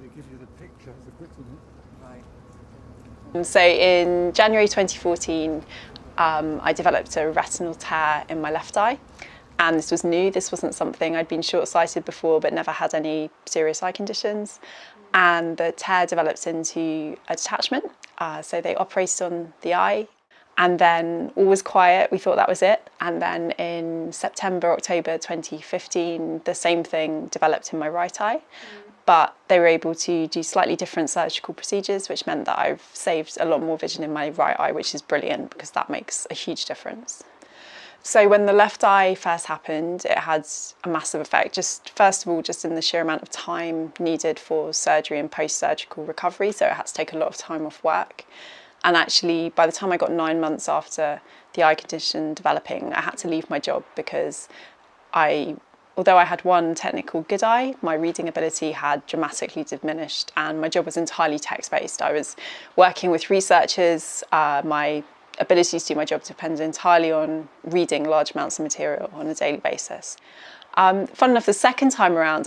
It gives you the picture, the quick one. So in January 2014, I developed a retinal tear in my left eye. And this was new. This wasn't something I'd been short-sighted before, but never had any serious eye conditions. And the tear developed into a detachment. So they operated on the eye, and then all was quiet. We thought that was it. And then in September, October 2015, the same thing developed in my right eye. But they were able to do slightly different surgical procedures, which meant that I've saved a lot more vision in my right eye, which is brilliant because that makes a huge difference. So when the left eye first happened, it had a massive effect. Just first of all, just in the sheer amount of time needed for surgery and post-surgical recovery. So it had to take a lot of time off work. And actually, by the time I got 9 months after the eye condition developing, I had to leave my job because although I had one technical good eye, my reading ability had dramatically diminished, and my job was entirely text-based. I was working with researchers. My ability to do my job depended entirely on reading large amounts of material on a daily basis. Fun enough, the second time around,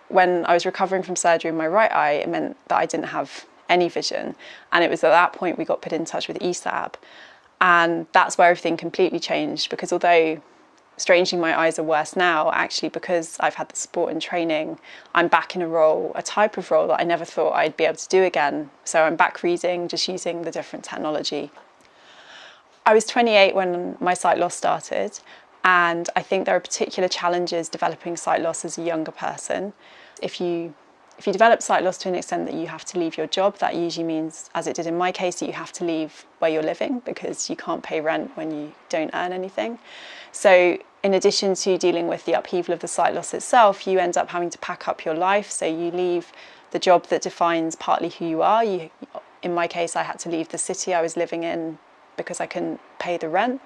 when I was recovering from surgery in my right eye, it meant that I didn't have any vision. And it was at that point we got put in touch with ESAB. And that's where everything completely changed, because although strangely my eyes are worse now, actually because I've had the support and training, I'm back in a type of role that I never thought I'd be able to do again. So I'm back reading, just using the different technology. I was 28 when my sight loss started, and I think there are particular challenges developing sight loss as a younger person. If you develop sight loss to an extent that you have to leave your job, that usually means, as it did in my case, that you have to leave where you're living because you can't pay rent when you don't earn anything. So in addition to dealing with the upheaval of the sight loss itself, you end up having to pack up your life. So you leave the job that defines partly who you are. In my case, I had to leave the city I was living in because I couldn't pay the rent,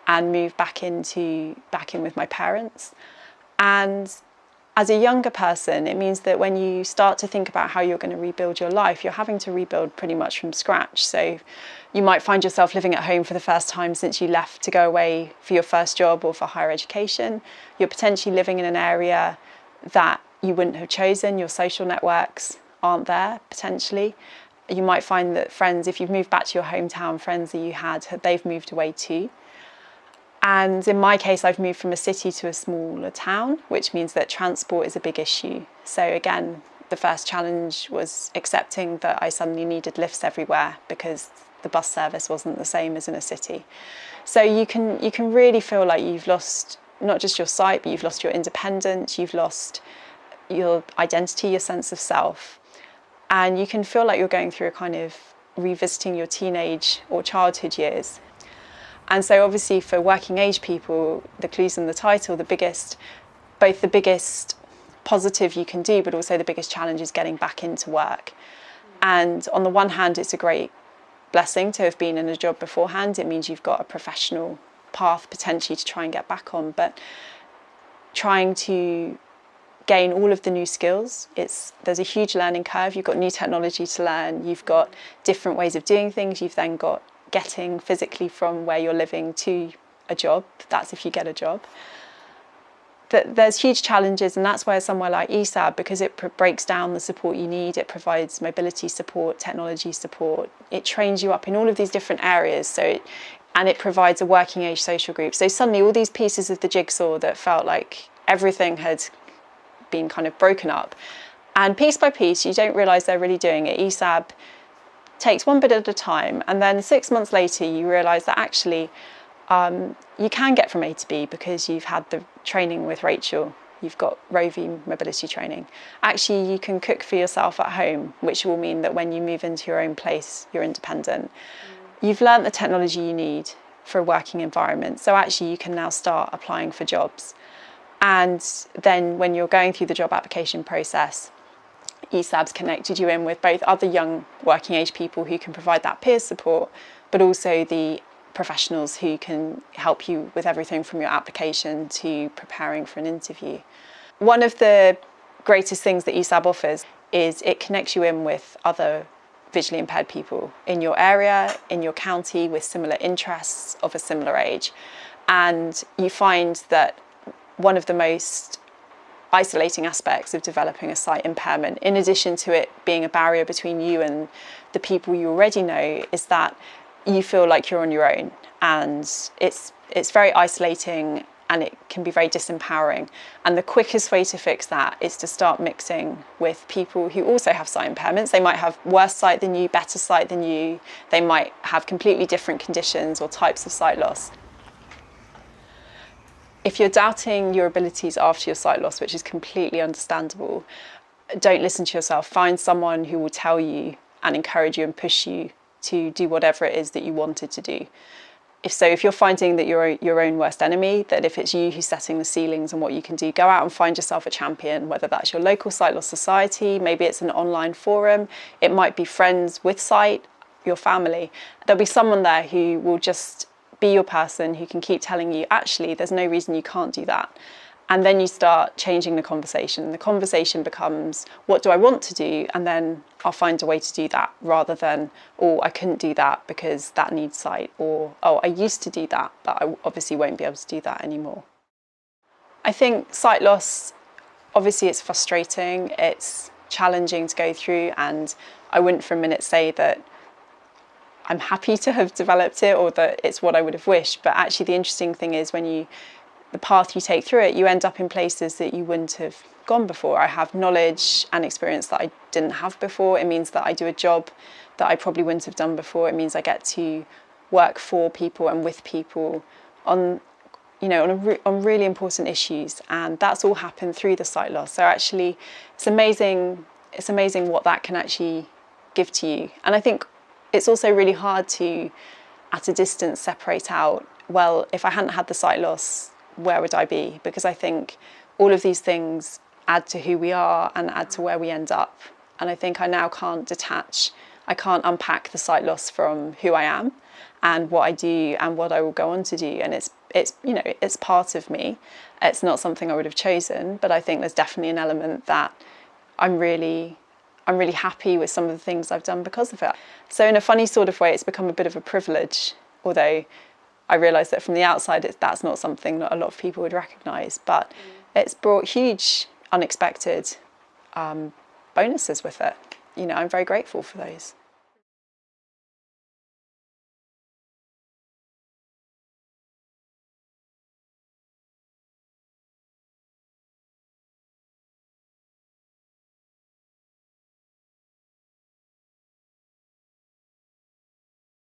and move back in with my parents. And as a younger person, it means that when you start to think about how you're going to rebuild your life, you're having to rebuild pretty much from scratch. So you might find yourself living at home for the first time since you left to go away for your first job or for higher education. You're potentially living in an area that you wouldn't have chosen. Your social networks aren't there, potentially. You might find that friends, if you've moved back to your hometown, friends that you had, they've moved away too. And in my case, I've moved from a city to a smaller town, which means that transport is a big issue. So again, the first challenge was accepting that I suddenly needed lifts everywhere because the bus service wasn't the same as in a city. So you can really feel like you've lost not just your sight, but you've lost your independence, you've lost your identity, your sense of self. And you can feel like you're going through a kind of revisiting your teenage or childhood years. And so obviously for working age people, the clues in the title, both the biggest positive you can do, but also the biggest challenge is getting back into work. And on the one hand, it's a great blessing to have been in a job beforehand. It means you've got a professional path potentially to try and get back on, but trying to gain all of the new skills, there's a huge learning curve. You've got new technology to learn, you've got different ways of doing things, you've then got getting physically from where you're living to a job. That's if you get a job. There's huge challenges, and that's where somewhere like ESAB, because it breaks down the support you need, it provides mobility support, technology support, it trains you up in all of these different areas, and it provides a working age social group. So suddenly all these pieces of the jigsaw that felt like everything had been kind of broken up, and piece by piece you don't realise they're really doing it. ESAB takes one bit at a time, and then 6 months later you realise that actually you can get from A to B because you've had the training with Rachel, you've got Rovi mobility training. Actually you can cook for yourself at home, which will mean that when you move into your own place you're independent. You've learnt the technology you need for a working environment, so actually you can now start applying for jobs. And then when you're going through the job application process, ESAB's connected you in with both other young working age people who can provide that peer support, but also the professionals who can help you with everything from your application to preparing for an interview. One of the greatest things that ESAB offers is it connects you in with other visually impaired people in your area, in your county, with similar interests of a similar age. And you find that one of the most isolating aspects of developing a sight impairment, in addition to it being a barrier between you and the people you already know, is that you feel like you're on your own, and it's very isolating and it can be very disempowering. And the quickest way to fix that is to start mixing with people who also have sight impairments. They might have worse sight than you, better sight than you. They might have completely different conditions or types of sight loss. If you're doubting your abilities after your sight loss, which is completely understandable, don't listen to yourself. Find someone who will tell you and encourage you and push you to do whatever it is that you wanted to do. If you're finding that you're your own worst enemy, that if it's you who's setting the ceilings and what you can do, go out and find yourself a champion, whether that's your local sight loss society, maybe it's an online forum, it might be friends with sight, your family. There'll be someone there who will just be your person, who can keep telling you, actually, there's no reason you can't do that. And then you start changing the conversation. The conversation becomes, what do I want to do? And then I'll find a way to do that, rather than, oh, I couldn't do that because that needs sight, or, oh, I used to do that, but I obviously won't be able to do that anymore. I think sight loss, obviously it's frustrating, it's challenging to go through, and I wouldn't for a minute say that I'm happy to have developed it or that it's what I would have wished. But actually the interesting thing is the path you take through it, you end up in places that you wouldn't have gone before. I have knowledge and experience that I didn't have before. It means that I do a job that I probably wouldn't have done before. It means I get to work for people and with people on really important issues, and that's all happened through the sight loss. So actually it's amazing what that can actually give to you. And I think it's also really hard to, at a distance, separate out, well, if I hadn't had the sight loss, where would I be? Because I think all of these things add to who we are and add to where we end up. And I think I now can't detach, I can't unpack the sight loss from who I am and what I do and what I will go on to do. And it's part of me. It's not something I would have chosen, but I think there's definitely an element that I'm really happy with some of the things I've done because of it. So in a funny sort of way, it's become a bit of a privilege, although I realise that from the outside, that's not something that a lot of people would recognise, but it's brought huge, unexpected bonuses with it. I'm very grateful for those.